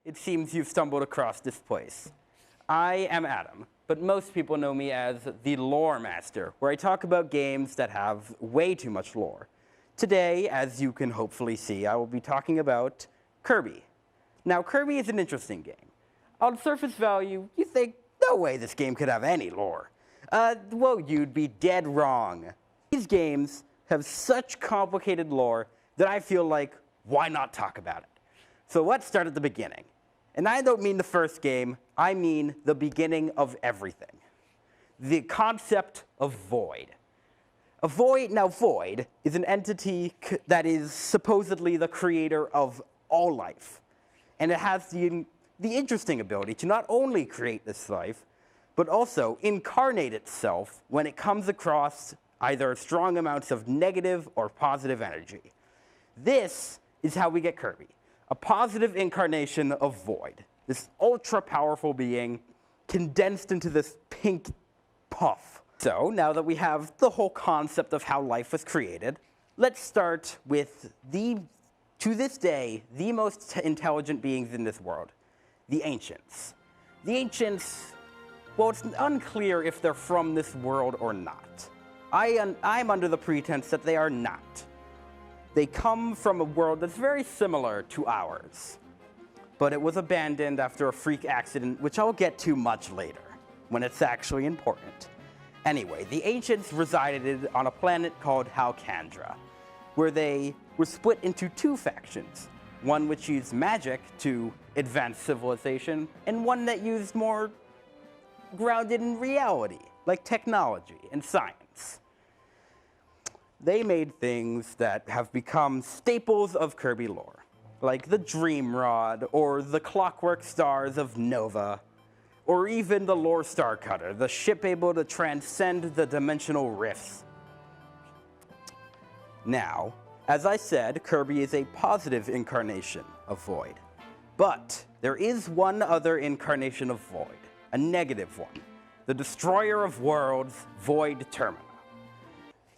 It seems you've stumbled across this place. I am Adam, but most people know me as the Loremaster, where I talk about games that have way too much lore. Today, as you can hopefully see, I will be talking about Kirby. Now, Kirby is an interesting game. On surface value, you think, no way this game could have any lore. Well, you'd be dead wrong. These games have such complicated lore that I feel like, why not talk about it? So let's start at the beginning. And I don't mean the first game, I mean the beginning of everything. The concept of Void. Void is an entity that is supposedly the creator of all life. And it has the interesting ability to not only create this life, but also incarnate itself when it comes across either strong amounts of negative or positive energy. This is how we get Kirby, a positive incarnation of Void, this ultra-powerful being condensed into this pink puff. So now that we have the whole concept of how life was created, let's start with to this day, the most intelligent beings in this world, the Ancients. The Ancients, well, it's unclear if they're from this world or not. I'm under the pretense that they are not. They come from a world that's very similar to ours, but it was abandoned after a freak accident, which I'll get to much later, when it's actually important. Anyway, the Ancients resided on a planet called Halcandra, where they were split into two factions, one which used magic to advance civilization, and one that used more grounded in reality, like technology and science. They made things that have become staples of Kirby lore, like the Dream Rod, or the clockwork stars of Nova, or even the Lore Star Cutter, the ship able to transcend the dimensional rifts. Now, as I said, Kirby is a positive incarnation of Void. But there is one other incarnation of Void, a negative one, the Destroyer of Worlds, Void Termina.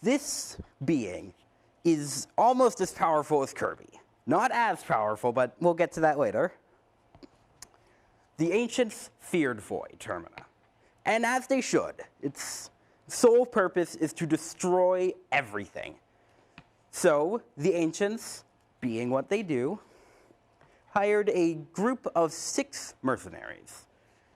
This being is almost as powerful as Kirby. Not as powerful, but we'll get to that later. The Ancients feared Void Termina, and as they should. Its sole purpose is to destroy everything. So, the Ancients, being what they do, hired a group of 6 mercenaries,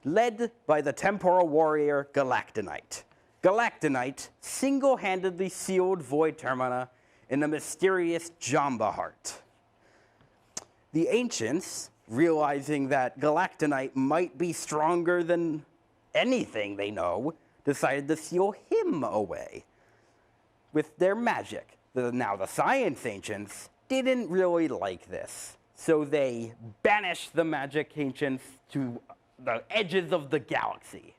led by the temporal warrior Galactonite. Galactonite single-handedly sealed Void Termina in a mysterious Jamba heart. The Ancients, realizing that Galactonite might be stronger than anything they know, decided to seal him away with their magic. Now, the Science Ancients didn't really like this, so they banished the Magic Ancients to the edges of the galaxy,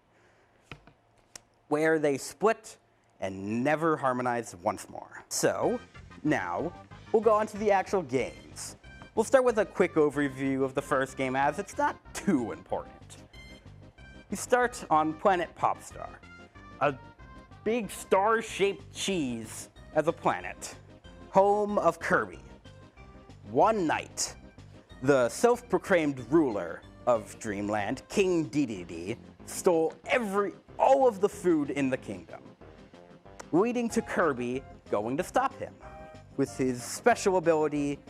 where they split and never harmonized once more. So, now, we'll go on to the actual games. We'll start with a quick overview of the first game, as it's not too important. You start on Planet Popstar, a big star-shaped cheese as a planet, home of Kirby. One night, the self-proclaimed ruler of Dreamland, King Dedede, stole all of the food in the kingdom, leading to Kirby going to stop him with his special ability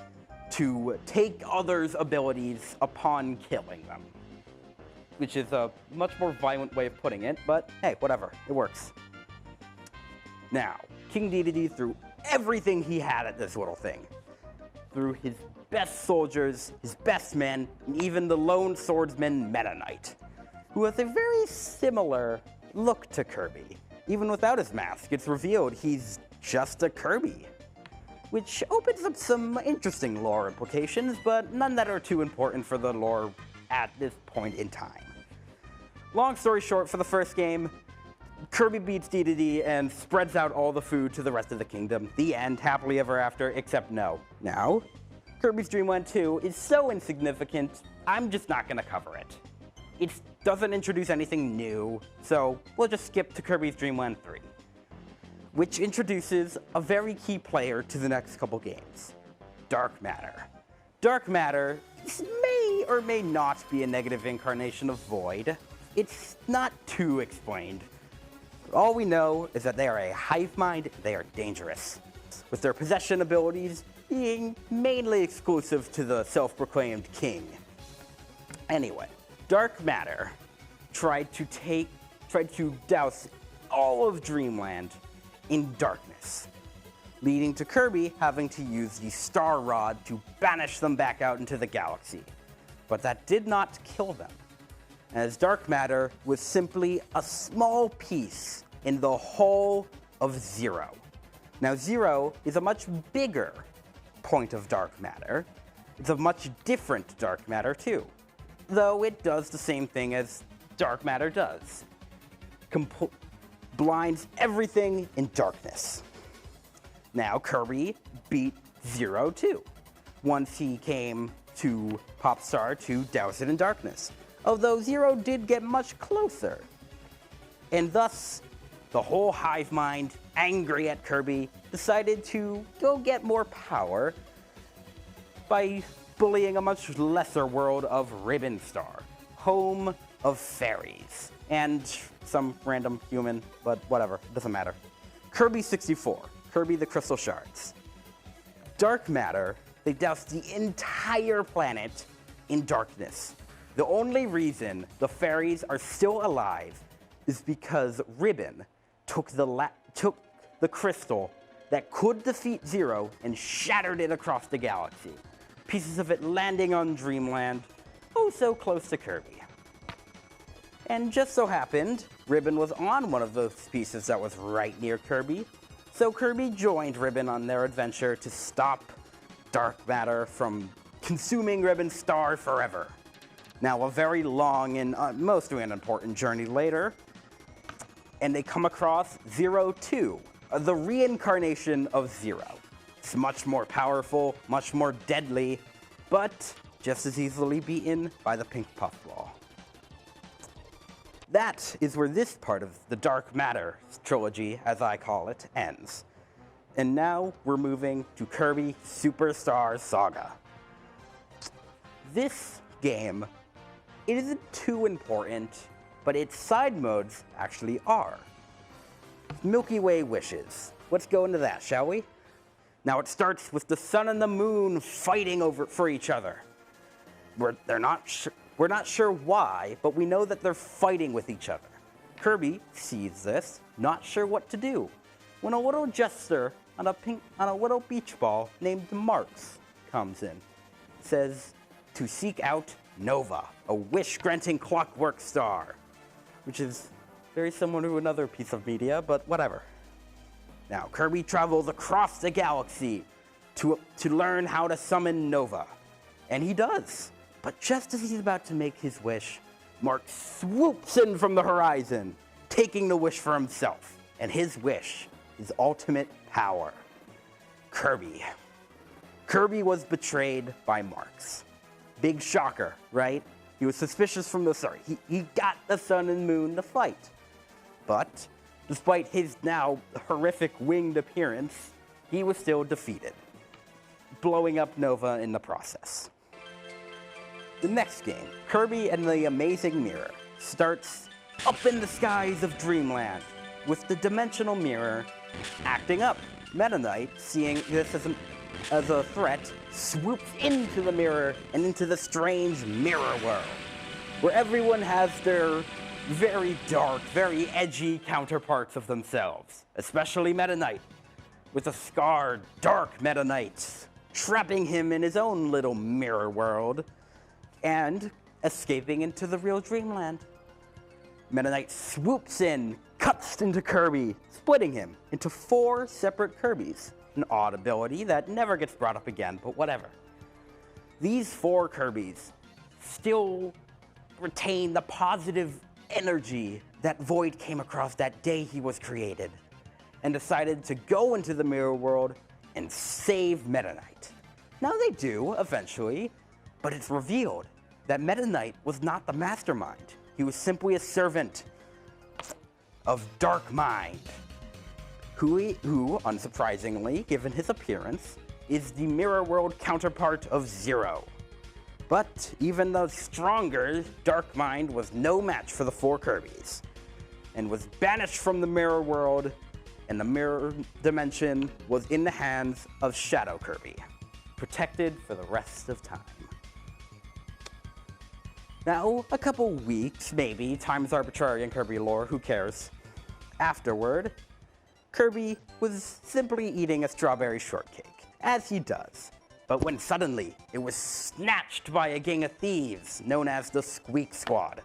to take others' abilities upon killing them, which is a much more violent way of putting it, but hey, whatever, it works. Now, King Dedede threw everything he had at this little thing. Threw his best soldiers, his best men, and even the lone swordsman Meta Knight, who has a very similar look to Kirby. Even without his mask, it's revealed he's just a Kirby, which opens up some interesting lore implications, but none that are too important for the lore at this point in time. Long story short, for the first game, Kirby beats Dedede and spreads out all the food to the rest of the kingdom. The end, happily ever after, except no. Now, Kirby's Dreamland 2 is so insignificant, I'm just not going to cover it. It doesn't introduce anything new, so we'll just skip to Kirby's Dreamland 3, which introduces a very key player to the next couple games, Dark Matter. Dark Matter may may or may not be a negative incarnation of Void. It's not too explained. All we know is that they are a hive mind, they are dangerous, with their possession abilities being mainly exclusive to the self-proclaimed king. Anyway, Dark Matter tried to douse all of Dreamland in darkness, leading to Kirby having to use the Star Rod to banish them back out into the galaxy. But that did not kill them, as Dark Matter was simply a small piece in the whole of Zero. Now, Zero is a much bigger point of Dark Matter. It's a much different Dark Matter, too, though it does the same thing as Dark Matter does. Blinds everything in darkness. Now, Kirby beat Zero, too, once he came to Popstar to douse it in darkness, although Zero did get much closer. And thus, the whole hive mind, angry at Kirby, decided to go get more power by bullying a much lesser world of Ribbon Star, home of fairies, and some random human, but whatever, doesn't matter. Kirby 64, Kirby the Crystal Shards. Dark Matter, they doused the entire planet in darkness. The only reason the fairies are still alive is because Ribbon took the crystal that could defeat Zero and shattered it across the galaxy. Pieces of it landing on Dreamland, oh so close to Kirby. And just so happened, Ribbon was on one of those pieces that was right near Kirby, so Kirby joined Ribbon on their adventure to stop Dark Matter from consuming Ribbon Star forever. Now, a very long and mostly unimportant journey later, and they come across Zero 2, the reincarnation of Zero. It's much more powerful, much more deadly, but just as easily beaten by the Pink Puffball. That is where this part of the Dark Matter trilogy, as I call it, ends. And now we're moving to Kirby Superstar Saga. This game, it isn't too important, but its side modes actually are. Milky Way wishes. Let's go into that, shall we? Now it starts with the sun and the moon fighting for each other. We're not sure why, but we know that they're fighting with each other. Kirby sees this, not sure what to do, when a little jester on a little beach ball named Marks comes in. Says to seek out Nova, a wish-granting clockwork star, which is very similar to another piece of media, but whatever. Now, Kirby travels across the galaxy to learn how to summon Nova, and he does. But just as he's about to make his wish, Mark swoops in from the horizon, taking the wish for himself. And his wish is ultimate power. Kirby. Kirby was betrayed by Marks. Big shocker, right? He was suspicious from the start. He got the sun and moon to fight. But despite his now horrific winged appearance, he was still defeated, blowing up Nova in the process. The next game, Kirby and the Amazing Mirror, starts up in the skies of Dreamland, with the Dimensional Mirror acting up. Meta Knight, seeing this as a threat, swoops into the mirror and into the strange mirror world, where everyone has their very dark, very edgy counterparts of themselves, especially Meta Knight, with a scarred, dark Meta Knight, trapping him in his own little mirror world, and escaping into the real Dreamland. Meta Knight swoops in, cuts into Kirby, splitting him into 4 separate Kirbys. An odd ability that never gets brought up again, but whatever. These 4 Kirbys still retain the positive energy that Void came across that day he was created, and decided to go into the mirror world and save Meta Knight. Now they do, eventually, but it's revealed that Meta Knight was not the mastermind. He was simply a servant of Dark Mind, who, unsurprisingly, given his appearance, is the mirror world counterpart of Zero. But even the stronger Dark Mind was no match for the 4 Kirbys, and was banished from the mirror world, and the mirror dimension was in the hands of Shadow Kirby, protected for the rest of time. Now, a couple weeks, maybe, time's arbitrary in Kirby lore, who cares? Afterward, Kirby was simply eating a strawberry shortcake, as he does. But when suddenly, it was snatched by a gang of thieves known as the Squeak Squad,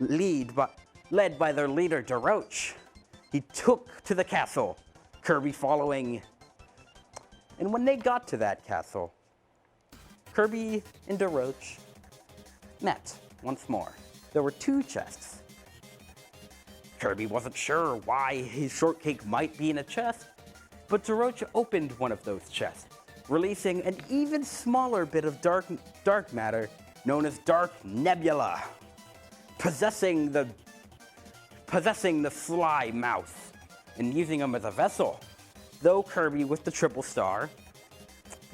led by their leader, Deluxe. He took to the castle, Kirby following. And when they got to that castle, Kirby and Deluxe met once more. There were 2 chests. Kirby wasn't sure why his shortcake might be in a chest, but Deluxe opened one of those chests, releasing an even smaller bit of dark matter known as Dark Nebula, possessing the Sly Mouth and using him as a vessel, though Kirby with the triple star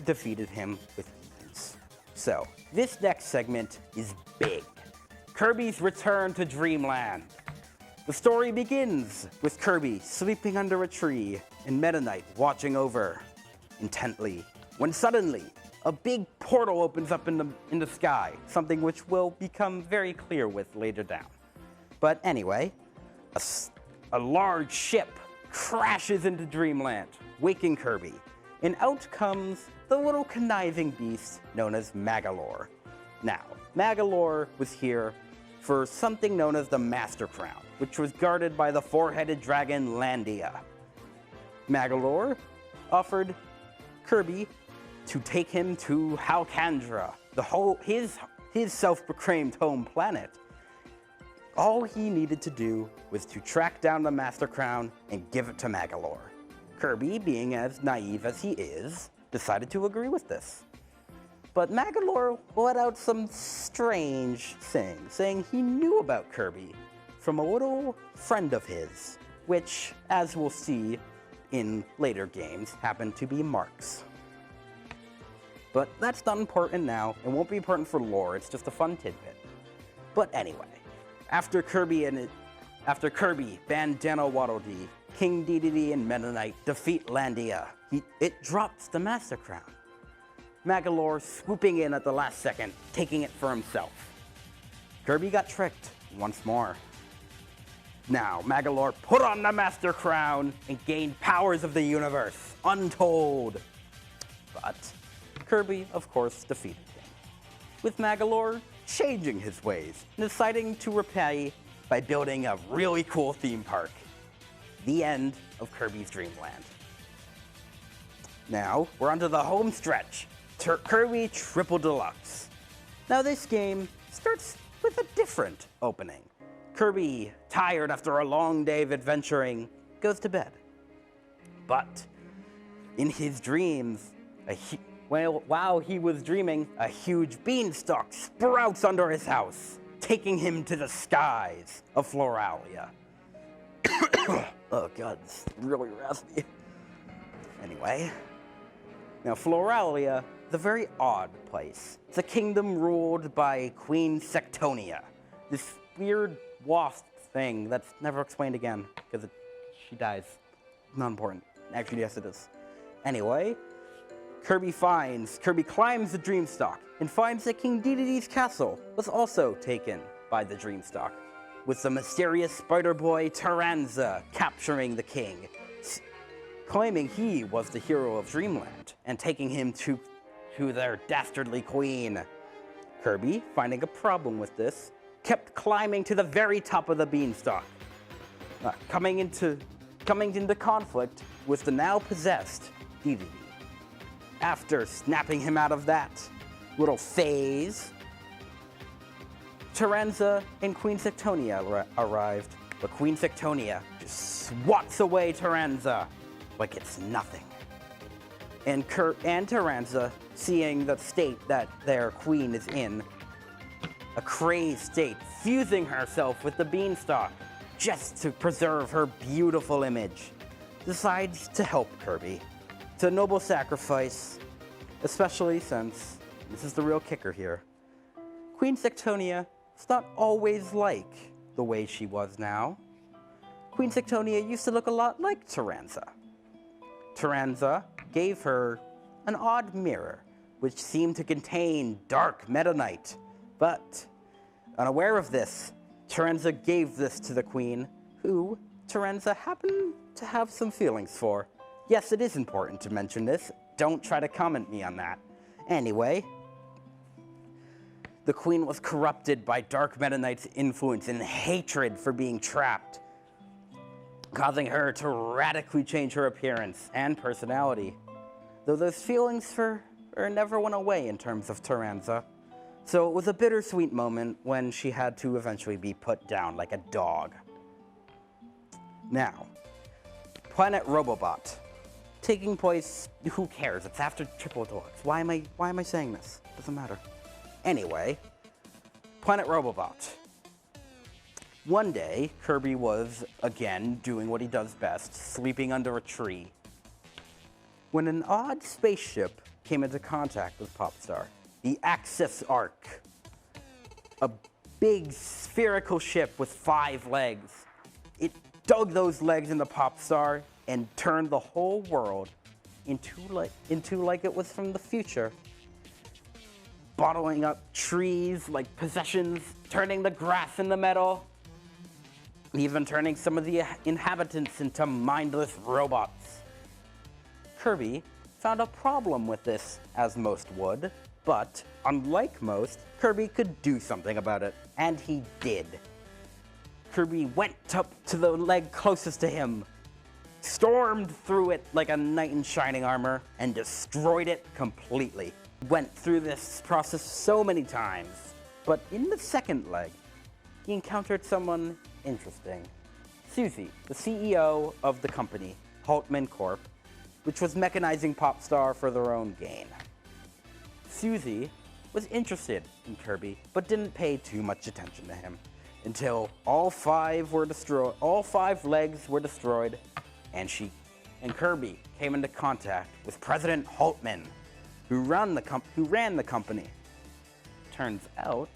defeated him with ease. So, this next segment is big. Kirby's return to Dreamland. The story begins with Kirby sleeping under a tree and Meta Knight watching over intently, when suddenly a big portal opens up in the sky, something which will become very clear with later down. But anyway, a large ship crashes into Dreamland, waking Kirby, and out comes the little conniving beast known as Magolor. Now, Magolor was here for something known as the Master Crown, which was guarded by the 4-headed dragon Landia. Magolor offered Kirby to take him to Halcandra, his self-proclaimed home planet. All he needed to do was to track down the Master Crown and give it to Magolor. Kirby, being as naive as he is, decided to agree with this. But Magolor let out some strange things, saying he knew about Kirby from a little friend of his, which, as we'll see in later games, happened to be Mark's. But that's not important now, and won't be important for lore, it's just a fun tidbit. But anyway, after Kirby, Bandana Waddle Dee, King Dedede, and Meta Knight defeat Landia, it drops the Master Crown. Magolor swooping in at the last second, taking it for himself. Kirby got tricked once more. Now, Magolor put on the Master Crown and gained powers of the universe, untold. But Kirby, of course, defeated him, with Magolor changing his ways and deciding to repay by building a really cool theme park. The end of Kirby's Dreamland. Now, we're onto the home stretch. Kirby Triple Deluxe. Now this game starts with a different opening. Kirby, tired after a long day of adventuring, goes to bed. But in his dreams, while he was dreaming, a huge beanstalk sprouts under his house, taking him to the skies of Floralia. Oh god, it's really raspy. Anyway, now Floralia, the very odd place. It's a kingdom ruled by Queen Sectonia, this weird wasp thing that's never explained again because she dies. Not important. Actually, yes, it is. Anyway, Kirby climbs the Dreamstalk and finds that King Dedede's castle was also taken by the Dreamstalk, with the mysterious spider boy Taranza capturing the king, claiming he was the hero of Dreamland and taking him to their dastardly queen. Kirby, finding a problem with this, kept climbing to the very top of the beanstalk, coming into conflict with the now possessed Dedede. After snapping him out of that little phase, Taranza and Queen Sectonia arrived, but Queen Sectonia just swats away Taranza like it's nothing. And Taranza, seeing the state that their queen is in, a crazed state, fusing herself with the beanstalk just to preserve her beautiful image, decides to help Kirby. It's a noble sacrifice, especially since, this is the real kicker here, Queen Sectonia was not always like the way she was now. Queen Sectonia used to look a lot like Taranza. Taranza gave her an odd mirror, which seemed to contain dark Meta Knight. But, unaware of this, Taranza gave this to the Queen, who Taranza happened to have some feelings for. Yes, it is important to mention this. Don't try to comment me on that. Anyway, the Queen was corrupted by Dark Meta Knight's influence and hatred for being trapped, causing her to radically change her appearance and personality. Though those feelings for her never went away in terms of Taranza. So it was a bittersweet moment when she had to eventually be put down like a dog. Now, Planet Robobot. Taking place, who cares? It's after Triple Deluxe. Why am I saying this? Doesn't matter. Anyway, Planet Robobot. One day, Kirby was, again, doing what he does best, sleeping under a tree, when an odd spaceship came into contact with Popstar. The Axis Arc. A big spherical ship with 5 legs. It dug those legs into Popstar and turned the whole world into like it was from the future. Bottling up trees like possessions, turning the grass into metal, even turning some of the inhabitants into mindless robots. Kirby found a problem with this, as most would, but unlike most, Kirby could do something about it, and he did. Kirby went up to the leg closest to him, stormed through it like a knight in shining armor, and destroyed it completely. Went through this process so many times, but in the second leg, he encountered someone interesting. Susie, the CEO of the company, Haltman Corp., which was mechanizing Popstar for their own gain. Susie was interested in Kirby, but didn't pay too much attention to him until all 5 legs were destroyed, and Kirby came into contact with President Haltman, who ran the company. Turns out,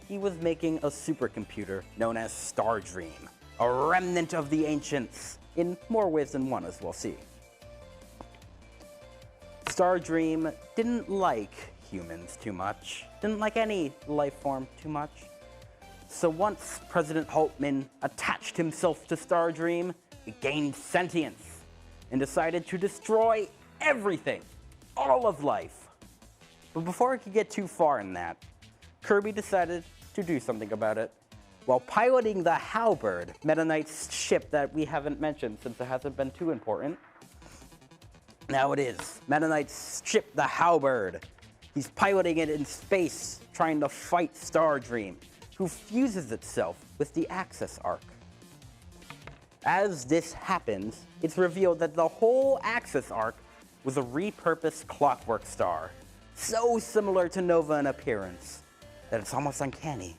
he was making a supercomputer known as Stardream, a remnant of the ancients, in more ways than one, as we'll see. Stardream didn't like humans too much, didn't like any life form too much. So once President Haltman attached himself to Stardream, it gained sentience and decided to destroy everything, all of life. But before it could get too far in that, Kirby decided to do something about it. While piloting the Halberd, Meta Knight's ship that we haven't mentioned since it hasn't been too important. Now it is. Meta Knight's ship, the Halberd. He's piloting it in space, trying to fight Stardream, who fuses itself with the Axis Arc. As this happens, it's revealed that the whole Axis Arc was a repurposed clockwork star, so similar to Nova in appearance that it's almost uncanny.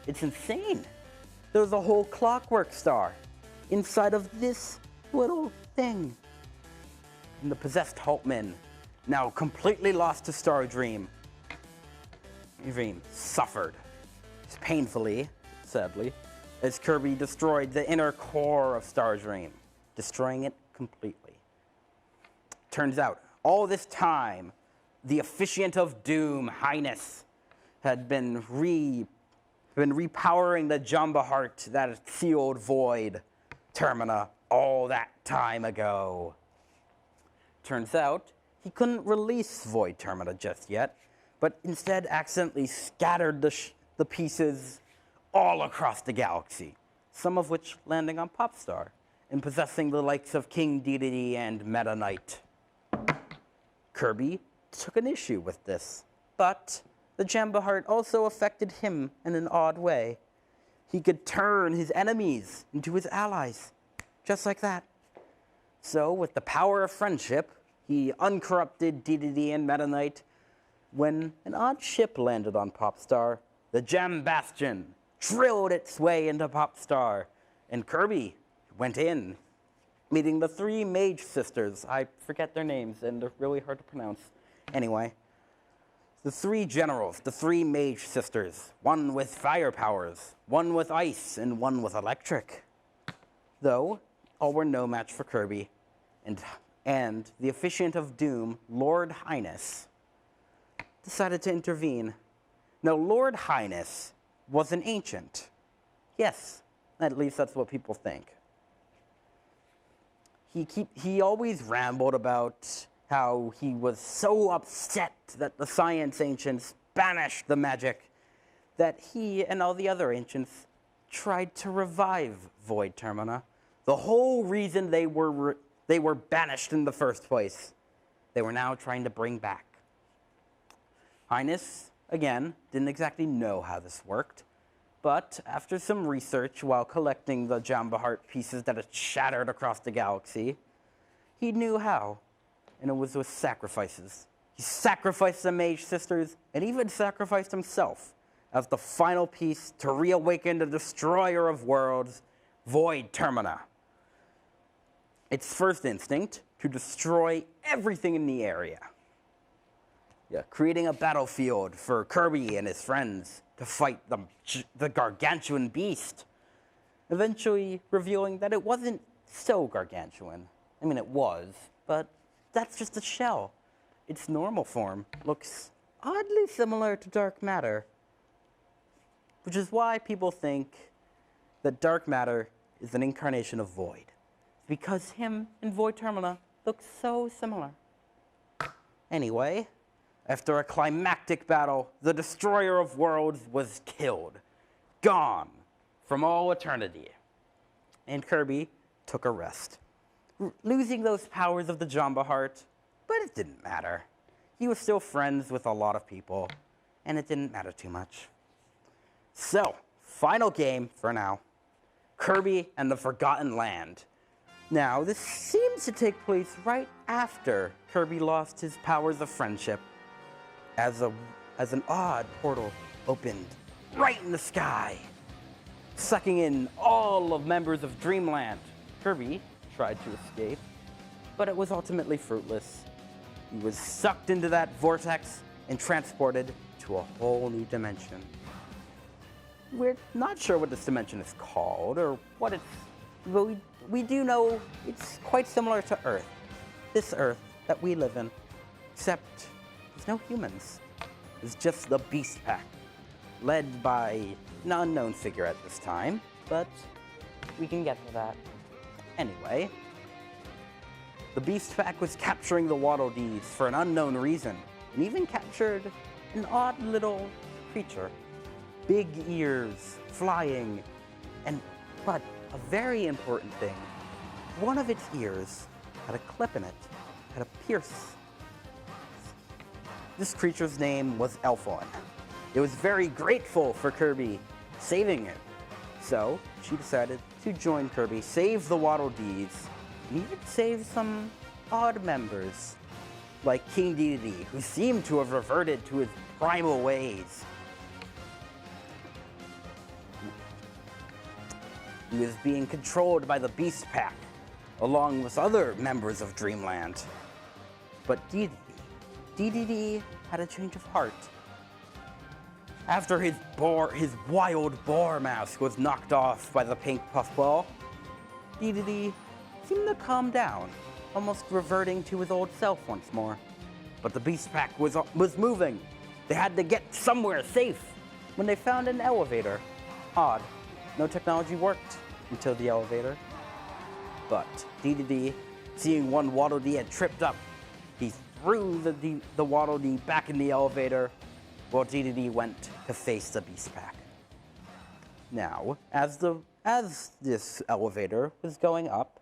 It's insane. There's a whole clockwork star inside of this little thing. And the possessed Haltman, now completely lost to Stardream, suffered painfully, sadly, as Kirby destroyed the inner core of Stardream, destroying it completely. Turns out, all this time, the Officiant of Doom, Highness, had been repowering the Jamba Heart that sealed Void Termina all that time ago. Turns out, he couldn't release Void Termina just yet, but instead accidentally scattered the pieces all across the galaxy, some of which landing on Popstar and possessing the likes of King Dedede and Meta Knight. Kirby took an issue with this, but the Jamba Heart also affected him in an odd way. He could turn his enemies into his allies, just like that. So, with the power of friendship, he uncorrupted Dedede and Meta Knight when an odd ship landed on Popstar. The Gem Bastion drilled its way into Popstar, and Kirby went in, meeting the 3 mage sisters. I forget their names, and they're really hard to pronounce. Anyway, The three generals, the three mage sisters, one with fire powers, one with ice, and one with electric. Though, all were no match for Kirby, and the officiant of doom, Lord Highness, decided to intervene. Now, Lord Highness was an ancient. Yes, at least that's what people think. He always rambled about how he was so upset that the science ancients banished the magic that he and all the other ancients tried to revive Void Termina. The whole reason they were banished in the first place, they were now trying to bring back. Highness, again, didn't exactly know how this worked, but after some research while collecting the Jamba Heart pieces that had shattered across the galaxy, he knew how, and it was with sacrifices. He sacrificed the Mage Sisters and even sacrificed himself as the final piece to reawaken the destroyer of worlds, Void Termina. Its first instinct, to destroy everything in the area. Creating a battlefield for Kirby and his friends to fight the gargantuan beast, eventually revealing that it wasn't so gargantuan. I mean, it was, but that's just a shell. Its normal form looks oddly similar to dark matter, which is why people think that dark matter is an incarnation of Void, because him and Void Termina look so similar. Anyway, after a climactic battle, the destroyer of worlds was killed, gone from all eternity, and Kirby took a rest, losing those powers of the Jamba Heart, but it didn't matter. He was still friends with a lot of people, and it didn't matter too much. So, final game for now, Kirby and the Forgotten Land. Now, this seems to take place right after Kirby lost his powers of friendship, as an odd portal opened right in the sky, sucking in all of members of Dreamland. Kirby tried to escape, but it was ultimately fruitless. He was sucked into that vortex and transported to a whole new dimension. We're not sure what this dimension is called or what it's, but we do know it's quite similar to Earth. This Earth that we live in, except there's no humans. It's just the Beast Pack, led by an unknown figure at this time, but we can get to that. Anyway, the Beast Pack was capturing the Waddle Dees for an unknown reason, and even captured an odd little creature. Big ears, flying, but a very important thing, one of its ears had a clip in it, had a pierce. This creature's name was Elfon. It was very grateful for Kirby saving it. So, she decided to join Kirby, save the Waddle Dees, and even save some odd members, like King Dedede, who seemed to have reverted to his primal ways. He was being controlled by the Beast Pack, along with other members of Dreamland. But Dedede had a change of heart. After his wild boar mask was knocked off by the Pink Puffball, Dedede seemed to calm down, almost reverting to his old self once more. But the Beast Pack was moving. They had to get somewhere safe when they found an elevator. Odd. No technology worked until the elevator. But Dedede, seeing one Waddle Dee had tripped up, he threw the Waddle Dee back in the elevator, while Dedede went to face the Beast Pack. Now, as this elevator was going up,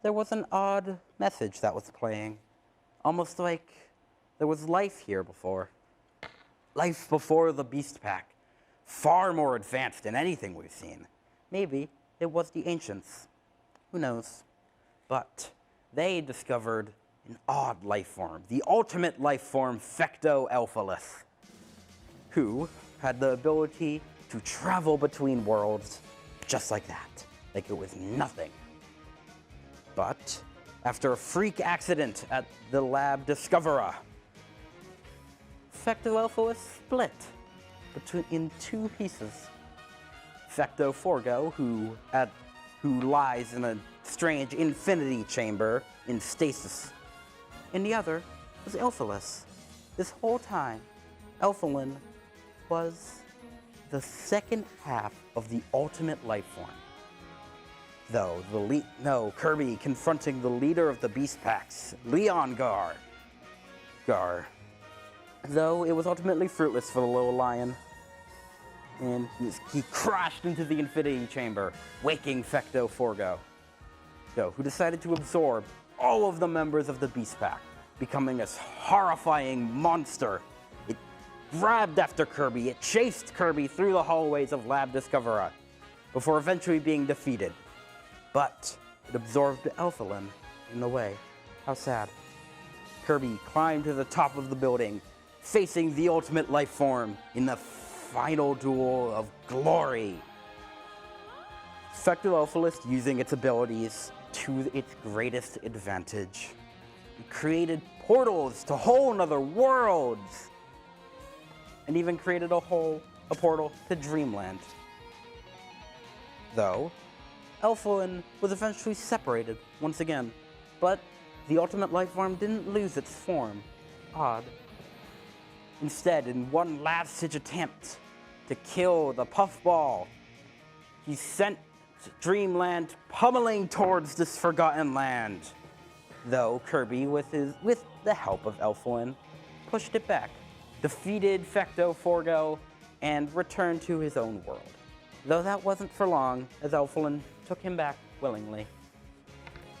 there was an odd message that was playing, almost like there was life here before. Life before the Beast Pack, far more advanced than anything we've seen. Maybe it was the Ancients. Who knows? But they discovered an odd life form, the ultimate life form, Fecto Elphalith, who had the ability to travel between worlds just like that, like it was nothing. But after a freak accident at the lab Discoverer, Fecto Alpha was split in two pieces. Fecto Forgo, who lies in a strange infinity chamber in stasis, and the other was Alphaless. This whole time, Alphalin was the second half of the ultimate life form. Though Kirby confronting the leader of the Beast Packs, Leongar. Though it was ultimately fruitless for the little lion, and he crashed into the Infinity Chamber, waking Fecto Forgo, who decided to absorb all of the members of the Beast Pack, becoming this horrifying monster. It grabbed after Kirby, it chased Kirby through the hallways of Lab Discovera, before eventually being defeated. But it absorbed Alphalin in the way. How sad. Kirby climbed to the top of the building, facing the ultimate life form in the final duel of glory. Fecto Alphaless using its abilities to its greatest advantage. It created portals to whole nother worlds, and even created a portal to Dreamland. Though, Alphalin was eventually separated once again, but the ultimate life form didn't lose its form. Odd. Instead, in one last-ditch attempt to kill the Puffball, he sent Dreamland pummeling towards this forgotten land. Though Kirby, with the help of Alphalin, pushed it back, defeated Fecto Forgo, and returned to his own world. Though that wasn't for long, as Alphalin took him back willingly.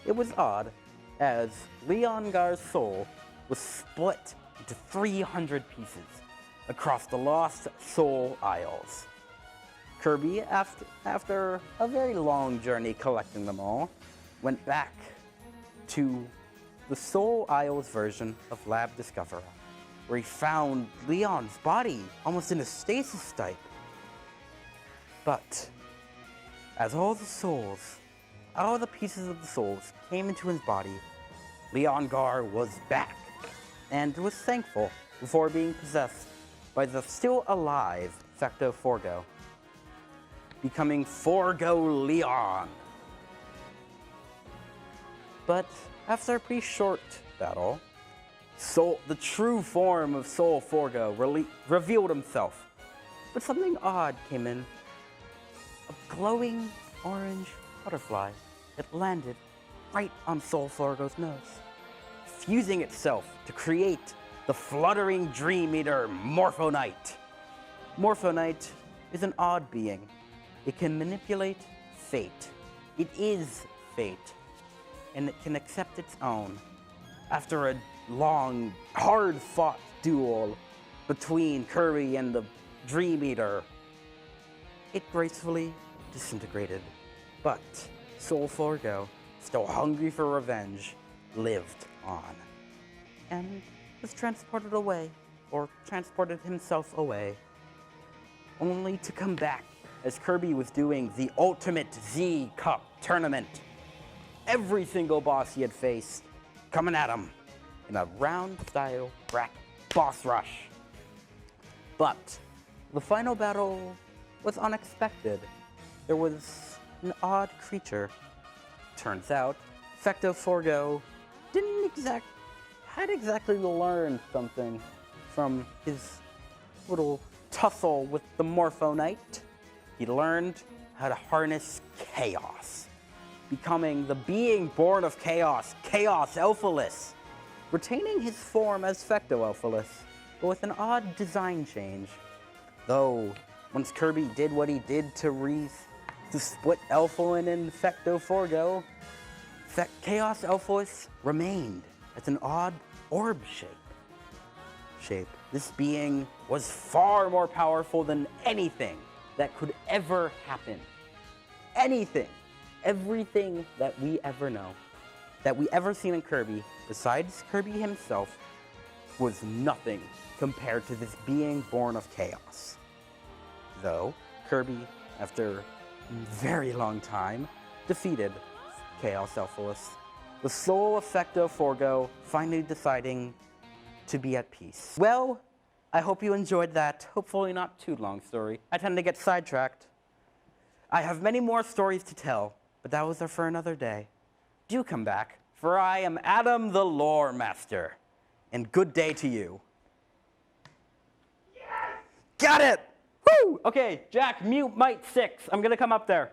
It was odd, as Leongar's soul was split into 300 pieces across the Lost Soul Isles. Kirby, after a very long journey collecting them all, went back to the Soul Isles version of Lab Discovera, where he found Leon's body almost in a stasis type. But as all the pieces of the souls came into his body, Leongar was back and was thankful before being possessed by the still alive Fecto Forgo, becoming Forgo Leon. But after a pretty short battle, the true form of Soul Forgo revealed himself. But something odd came in. A glowing orange butterfly that landed right on Soul Forgo's nose, fusing itself to create the fluttering Dream Eater Morphonite. Morphonite is an odd being. It can manipulate fate. It is fate, and it can accept its own. After a long, hard-fought duel between Kirby and the Dream Eater, it gracefully disintegrated. But Soul Forgo, still hungry for revenge, lived on and was transported away, or transported himself away, only to come back as Kirby was doing the Ultimate Z Cup tournament. Every single boss he had faced coming at him in a round-style boss rush. But the final battle was unexpected. There was an odd creature. Turns out, Fecto Forgo had exactly learned something from his little tussle with the Morphonite. He learned how to harness chaos, becoming the being born of chaos, Chaos Alphaless, retaining his form as Fecto Alphaless, but with an odd design change. Though, once Kirby did what he did to split Alphalin and Fecto Forgo, Chaos Alphaless remained as an odd orb shape. This being was far more powerful than anything that could ever happen. Anything. Everything that we ever know, that we ever seen in Kirby, besides Kirby himself, was nothing compared to this being born of chaos. Though, Kirby, after a very long time, defeated Chaos Alphaless, the soul of Fecto Forgo finally deciding to be at peace. Well, I hope you enjoyed that, hopefully not too long story. I tend to get sidetracked. I have many more stories to tell, but that was for another day. Do come back, for I am Adam the Loremaster. And good day to you. Yes! Got it! Woo! Okay, Jack, mute Mite 6. I'm gonna come up there.